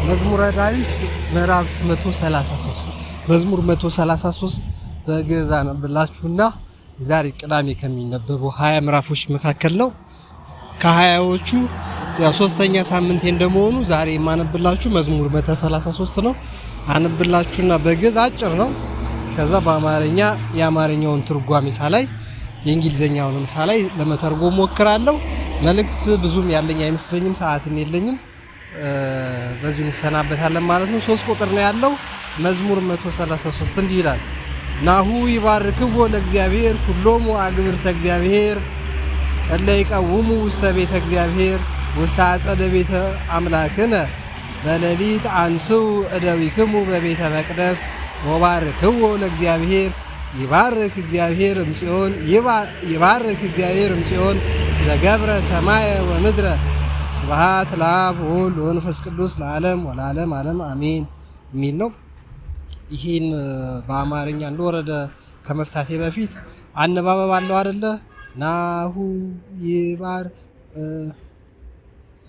መዝሙረ ዳዊት ምዕራፍ 133 መዝሙር 133 በግዕዝ አነብላችሁና ዛሬ ቅዳሜ ከሚነበቡ 20 ምዕራፎች መካከል ነው። ከ20ዎቹ ያው ሶስተኛ ሳምንት እንደመሆኑ ዛሬ የማነብላችሁ መዝሙር 133 ነው። አነብላችሁና በግዕዝ አጭር ነው። ከዛ በአማርኛ የአማርኛውን ትርጓሜ ሳላይ የእንግሊዘኛውንም ሳላይ ለመተርጎም ሞክራለሁ። መልእክት ብዙም ያለኝ አይመስለኝም፣ ሰዓትም የለኝም። በዚሁ እንሰናበታለን ማለት ነው። 3 ቁጥር ነው ያለው። መዝሙር 133 እንዲህ ይላል። ናሁ ይባርክዎ ለእግዚአብሔር ኩሎሙ አግብርተ እግዚአብሔር እለ ይቀውሙ ውስተ ቤተ እግዚአብሔር ውስተ አጸደ ቤተ አምላክነ በሌሊት አንስው እደዊክሙ በቤተ መቅደስ ወባርክዎ ለእግዚአብሔር ይባርክ እግዚአብሔር እምጽዮን ይባርክ እግዚአብሔር እምጽዮን ዘገብረ ሰማየ ወምድረ ስብሐት ለአብ ወወልድ ወመንፈስ ቅዱስ ለዓለም ወለዓለም ዓለም አሜን የሚል ነው። ይህን በአማርኛ እንደወረደ ከመፍታቴ በፊት አነባበብ አለው አይደለ?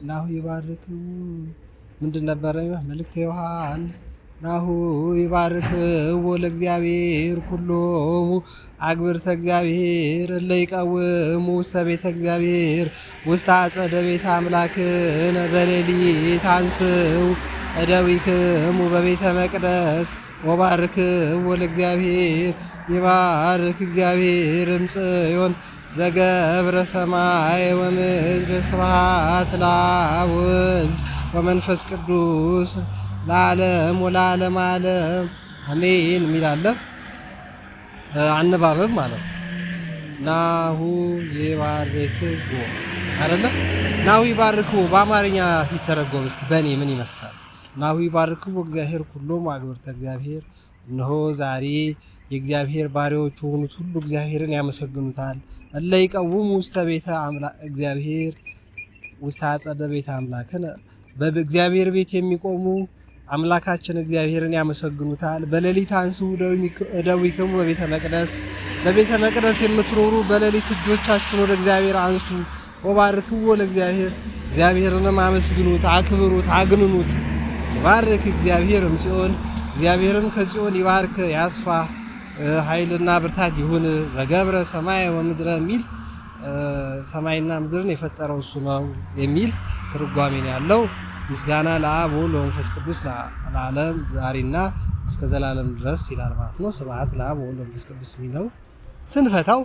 ናሁ ይባርክዎ ምንድን ነበረ መልእክተ ዮሐንስ? ናሁ ይባርክዎ ለእግዚአብሔር ኩሎሙ አግብርተ እግዚአብሔር እለ ይቀውሙ ውስተ ቤተ እግዚአብሔር ውስተ አጸደ ቤተ አምላክነ በሌሊት አንስው እደዊክሙ በቤተ መቅደስ ወባርክዎ ለእግዚአብሔር ይባርክ እግዚአብሔር እምጽዮን ዘገብረ ሰማይ ወምድር ስብሐት ለአብ ወወልድ ወመንፈስ ቅዱስ ለዓለም ወለዓለም ዓለም አሜን የሚላለ አነባበብ ማለት ነው። ናሁ ይባርክዎ አይደለ? ናሁ ይባርክዎ በአማርኛ ሲተረጎም እስቲ በእኔ ምን ይመስላል? ናሁ ይባርክዎ እግዚአብሔር ኩሎሙ አግብርተ እግዚአብሔር፣ እነሆ ዛሬ የእግዚአብሔር ባሪያዎች የሆኑት ሁሉ እግዚአብሔርን ያመሰግኑታል። እለ ይቀውሙ ውስተ ቤተ እግዚአብሔር ውስተ አጸደ ቤተ አምላክነ፣ በእግዚአብሔር ቤት የሚቆሙ አምላካችን እግዚአብሔርን ያመሰግኑታል። በሌሊት አንስኡ እደዊክሙ በቤተ መቅደስ፣ በቤተ መቅደስ የምትኖሩ በሌሊት እጆቻችሁን ወደ እግዚአብሔር አንሱ። ወባርክዎ ለእግዚአብሔር፣ እግዚአብሔርንም አመስግኑት፣ አክብሩት፣ አግንኑት። ይባርክ እግዚአብሔር እምጽዮን፣ እግዚአብሔርም ከጽዮን ይባርክ ያስፋ፣ ኃይልና ብርታት ይሁን። ዘገብረ ሰማይ ወምድረ የሚል ሰማይና ምድርን የፈጠረው እሱ ነው የሚል ትርጓሜ ነው ያለው። ምስጋና ለአብ ወወልድ ወመንፈስ ቅዱስ ለዓለም ዛሬና እስከ ዘላለም ድረስ ይላል ማለት ነው። ስብሐት ለአብ ወወልድ ወመንፈስ ቅዱስ የሚለው ስንፈታው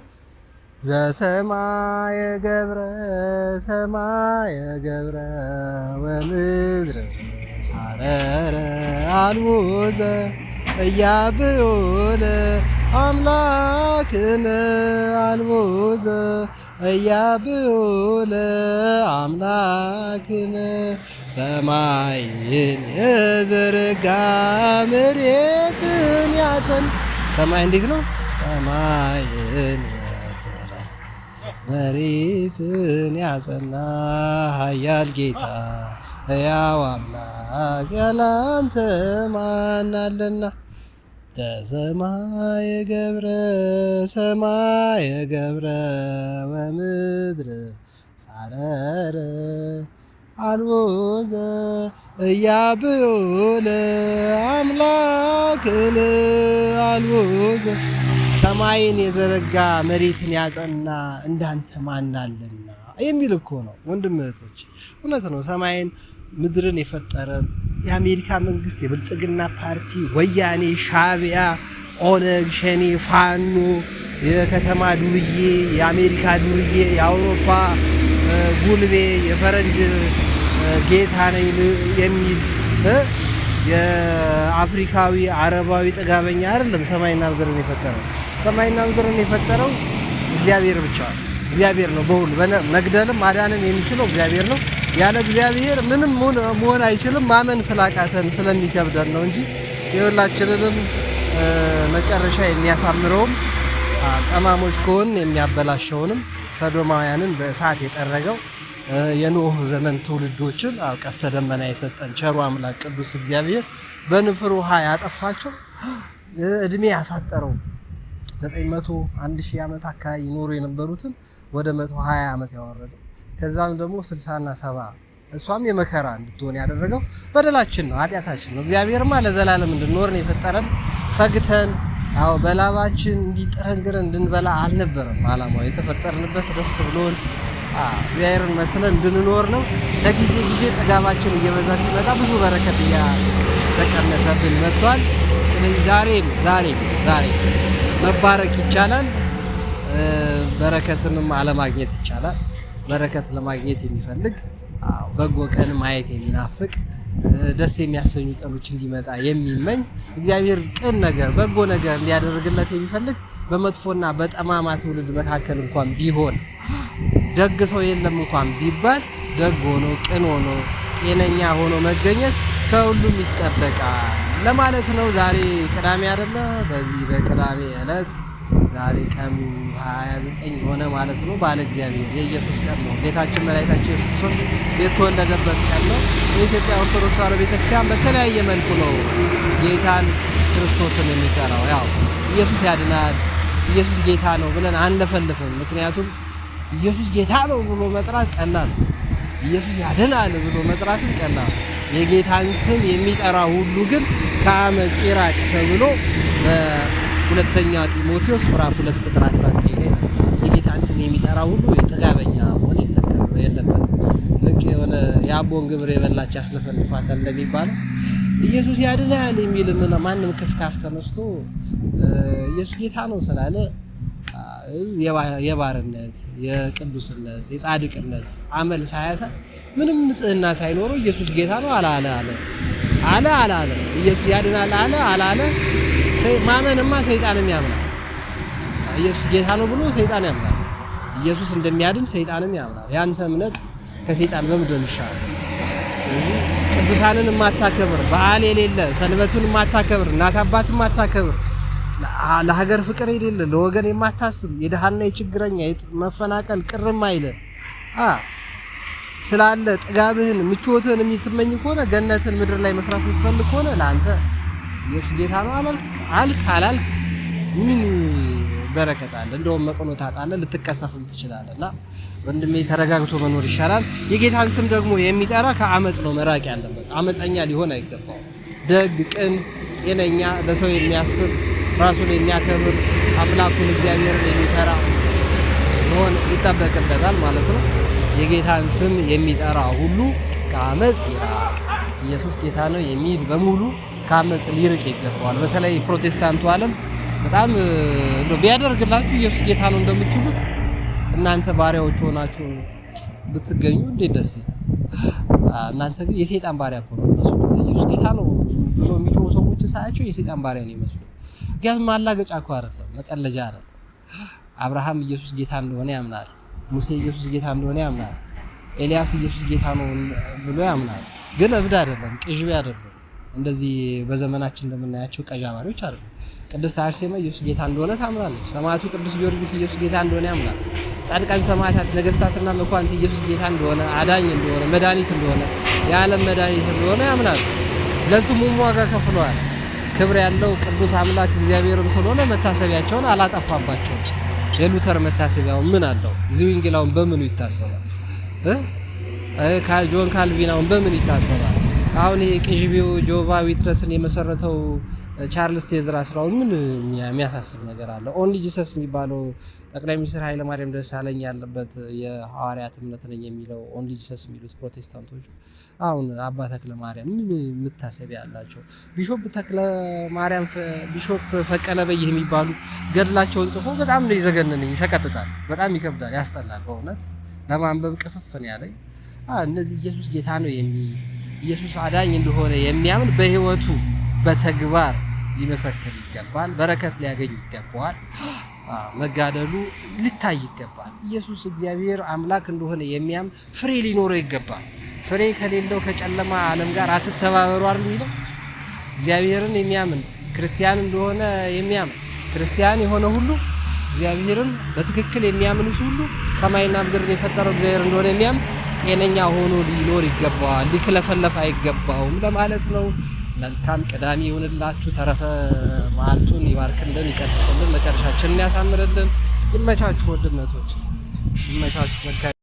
ዘሰማየ ገብረ ወምድር ሳረረ አልቦዘ እያብዮ ለአምላክነ አልቦዘ እያብዮ ለአምላክነ ሰማይን የዘረጋ መሬትን ያጸና። ሰማይ እንዴት ነው? ሰማይን የዘረጋ መሬትን ያጸና ኃያል ጌታ ሕያው አምላክ ያላንተ ማን አለና። ሰማየ ገብረ ወምድር ሳረረ አልቦዘ እያብዮ ለአምላክነ አልቦዘ። ሰማይን የዘረጋ መሬትን ያጸና እንዳንተ ማን አለና የሚል እኮ ነው ወንድም እህቶች፣ እውነት ነው። ሰማይን ምድርን የፈጠረ የአሜሪካ መንግስት፣ የብልጽግና ፓርቲ፣ ወያኔ፣ ሻዕቢያ፣ ኦነግ፣ ሸኔ፣ ፋኖ፣ የከተማ ዱርዬ፣ የአሜሪካ ዱርዬ፣ የአውሮፓ ጉልቤ፣ የፈረንጅ ጌታ ነኝ የሚል የአፍሪካዊ አረባዊ ጥጋበኛ አይደለም ሰማይና ምድርን የፈጠረው። ሰማይና ምድርን የፈጠረው እግዚአብሔር ብቻ ነው። እግዚአብሔር ነው በሁሉ መግደልም ማዳንም የሚችለው እግዚአብሔር ነው። ያለ እግዚአብሔር ምንም መሆን አይችልም። ማመን ስላቃተን ስለሚከብደን ነው እንጂ የሁላችንንም መጨረሻ የሚያሳምረውም ጠማሞች ከሆን የሚያበላሸውንም ሰዶማውያንን በእሳት የጠረገው የኖህ ዘመን ትውልዶችን ቀስተ ደመና የሰጠን ቸሩ አምላክ ቅዱስ እግዚአብሔር በንፍር ውሃ ያጠፋቸው እድሜ ያሳጠረው 900-1000 ዓመት አካባቢ ይኖሩ የነበሩትን ወደ 120 ዓመት ያወረደው ከዛም ደግሞ 60 እና 70 እሷም የመከራ እንድትሆን ያደረገው በደላችን ነው፣ ኃጢአታችን ነው። እግዚአብሔርማ ለዘላለም እንድንኖር ነው የፈጠረን። ፈግተን በላባችን እንዲጠረንግረን እንድንበላ አልነበረም ዓላማው። የተፈጠርንበት ደስ ብሎን እግዚአብሔርን መስለን እንድንኖር ነው። ለጊዜ ጊዜ ጥጋባችን እየበዛ ሲመጣ ብዙ በረከት እያተቀነሰብን መጥቷል። ስለዚህ ዛሬ መባረክ ይቻላል፣ በረከትንም አለማግኘት ይቻላል። በረከት ለማግኘት የሚፈልግ በጎ ቀን ማየት የሚናፍቅ ደስ የሚያሰኙ ቀኖች እንዲመጣ የሚመኝ እግዚአብሔር ቅን ነገር በጎ ነገር እንዲያደርግለት የሚፈልግ በመጥፎና በጠማማ ትውልድ መካከል እንኳን ቢሆን ደግ ሰው የለም እንኳን ቢባል ደግ ሆኖ ቅን ሆኖ ጤነኛ ሆኖ መገኘት ከሁሉም ይጠበቃል ለማለት ነው። ዛሬ ቅዳሜ አይደለ? በዚህ በቅዳሜ ዕለት ዛሬ ቀኑ 29 ሆነ ማለት ነው። ባለ እግዚአብሔር የኢየሱስ ቀን ነው። ጌታችን መድኃኒታችን ኢየሱስ ክርስቶስ የተወለደበት ቀን ነው። የኢትዮጵያ ኦርቶዶክስ ተዋሕዶ ቤተክርስቲያን በተለያየ መልኩ ነው ጌታን ክርስቶስን የሚጠራው። ያው ኢየሱስ ያድናል፣ ኢየሱስ ጌታ ነው ብለን አንለፈልፍም። ምክንያቱም ኢየሱስ ጌታ ነው ብሎ መጥራት ቀላል ነው። ኢየሱስ ያድናል ብሎ መጥራትም ቀላል ነው። የጌታን ስም የሚጠራ ሁሉ ግን ከአመፅ ይራቅ ተብሎ በሁለተኛ ጢሞቴዎስ ምዕራፍ 2 ቁጥር 19 ላይ ተጽፏል። የጌታን ስም የሚጠራ ሁሉ የጥጋበኛ መሆን የለበትም። ልክ የሆነ የአቦን ግብር የበላች ያስለፈልፋታል እንደሚባለው ኢየሱስ ያድናል የሚል ማንም ክፍታፍ ተነስቶ ኢየሱስ ጌታ ነው ስላለ የባርነት፣ የቅዱስነት፣ የጻድቅነት አመል ሳያሳይ ምንም ንጽህና ሳይኖረው ኢየሱስ ጌታ ነው አለ ኢየሱስ ያድናል አለ። ማመንማ ሰይጣንም ያምናል። ኢየሱስ ጌታ ነው ብሎ ሰይጣን ያምናል። ኢየሱስ እንደሚያድን ሰይጣንም ያምናል። ያንተ እምነት ከሰይጣን በምንድን ይሻላል? ስለዚህ ቅዱሳንን የማታከብር በዓል የሌለ ሰንበቱን የማታከብር እናት አባትን የማታከብር ለሀገር ፍቅር የሌለ ለወገን የማታስብ የድሃና የችግረኛ መፈናቀል ቅርም አይለ ስላለ ጥጋብህን ምቾትህን የምትመኝ ከሆነ ገነትን ምድር ላይ መስራት የምትፈልግ ከሆነ ለአንተ ኢየሱስ ጌታ ነው አላልክ ምን በረከት አለ? እንደውም መቅኖ ታጣለህ፣ ልትቀሰፍም ትችላለህና ወንድሜ ተረጋግቶ መኖር ይሻላል። የጌታን ስም ደግሞ የሚጠራ ከአመጽ ነው መራቅ ያለበት። አመፀኛ ሊሆን አይገባው። ደግ፣ ቅን፣ ጤነኛ ለሰው የሚያስብ ራሱን የሚያከብር አምላኩን እግዚአብሔርን የሚፈራ መሆን ይጠበቅበታል ማለት ነው። የጌታን ስም የሚጠራ ሁሉ ከአመጽ ይራቅ። ኢየሱስ ጌታ ነው የሚል በሙሉ ከአመጽ ሊርቅ ይገባዋል። በተለይ ፕሮቴስታንቱ ዓለም በጣም ቢያደርግላችሁ ኢየሱስ ጌታ ነው እንደምትሉት እናንተ ባሪያዎች ሆናችሁ ብትገኙ እንዴት ደስ ይላል። እናንተ ግን የሰይጣን ባሪያ እኮ ነው የምትመስሉት። ኢየሱስ ጌታ ነው ብሎ የሚጮሁ ሰዎች ሳያቸው የሰይጣን ባሪያ ነው የሚመስሉት። ግን ማላገጫ እኮ አይደለም፣ መቀለጃ አይደለም። አብርሃም ኢየሱስ ጌታ እንደሆነ ያምናል። ሙሴ ኢየሱስ ጌታ እንደሆነ ያምናል። ኤልያስ ኢየሱስ ጌታ ነው ብሎ ያምናል። ግን እብድ አይደለም፣ ቅዥቤ አይደለም። እንደዚህ በዘመናችን እንደምናያቸው ቀዣባሪዎች አይደለም። ቅድስት አርሴማ ኢየሱስ ጌታ እንደሆነ ታምናለች። ሰማዕቱ ቅዱስ ጊዮርጊስ ኢየሱስ ጌታ እንደሆነ ያምናል። ጻድቃን ሰማዕታት፣ ነገስታትና መኳንንት ኢየሱስ ጌታ እንደሆነ፣ አዳኝ እንደሆነ፣ መድኃኒት እንደሆነ፣ የዓለም መድኃኒት እንደሆነ ያምናል። ለስሙም ዋጋ ከፍለዋል። ክብር ያለው ቅዱስ አምላክ እግዚአብሔርም ስለሆነ መታሰቢያቸውን አላጠፋባቸውም። የሉተር መታሰቢያው ምን አለው? ዝዊንግላውን በምኑ ይታሰባል? ጆን ካልቪናውን በምን ይታሰባል? አሁን ይሄ ቅዥቤው ጆቫ ዊትነስን የመሰረተው ቻርልስ ቴዝራ ስራውን ምን የሚያሳስብ ነገር አለ? ኦንሊ ጂሰስ የሚባለው ጠቅላይ ሚኒስትር ኃይለ ማርያም ደሳለኝ ያለበት የሐዋርያት እምነት ነኝ የሚለው ኦንሊ ጂሰስ የሚሉት ፕሮቴስታንቶቹ አሁን አባ ተክለ ማርያም ምን መታሰቢያ አላቸው? ቢሾፕ ፈቀለ በይህ የሚባሉ ገድላቸውን ጽፎ በጣም ነው ይዘገነነኝ፣ ይሰቀጥጣል፣ በጣም ይከብዳል፣ ያስጠላል። በእውነት ለማንበብ ቅፍፍን ያለኝ እነዚህ ኢየሱስ ጌታ ነው ኢየሱስ አዳኝ እንደሆነ የሚያምን በህይወቱ በተግባር ሊመሰክር ይገባል። በረከት ሊያገኝ ይገባዋል። መጋደሉ ሊታይ ይገባል። ኢየሱስ እግዚአብሔር አምላክ እንደሆነ የሚያምን ፍሬ ሊኖረው ይገባል። ፍሬ ከሌለው ከጨለማ ዓለም ጋር አትተባበሩ አይደል የሚለው? እግዚአብሔርን የሚያምን ክርስቲያን እንደሆነ የሚያምን ክርስቲያን የሆነ ሁሉ እግዚአብሔርን በትክክል የሚያምኑት ሁሉ ሰማይና ምድርን የፈጠረው እግዚአብሔር እንደሆነ የሚያምን ጤነኛ ሆኖ ሊኖር ይገባዋል። ሊክለፈለፍ አይገባውም ለማለት ነው። መልካም ቅዳሜ ይሁንላችሁ። ተረፈ መዓልቱን ይባርክልን፣ ይቀድስልን፣ መጨረሻችንን ያሳምርልን። ይመቻችሁ ወንድነቶች፣ ይመቻችሁ።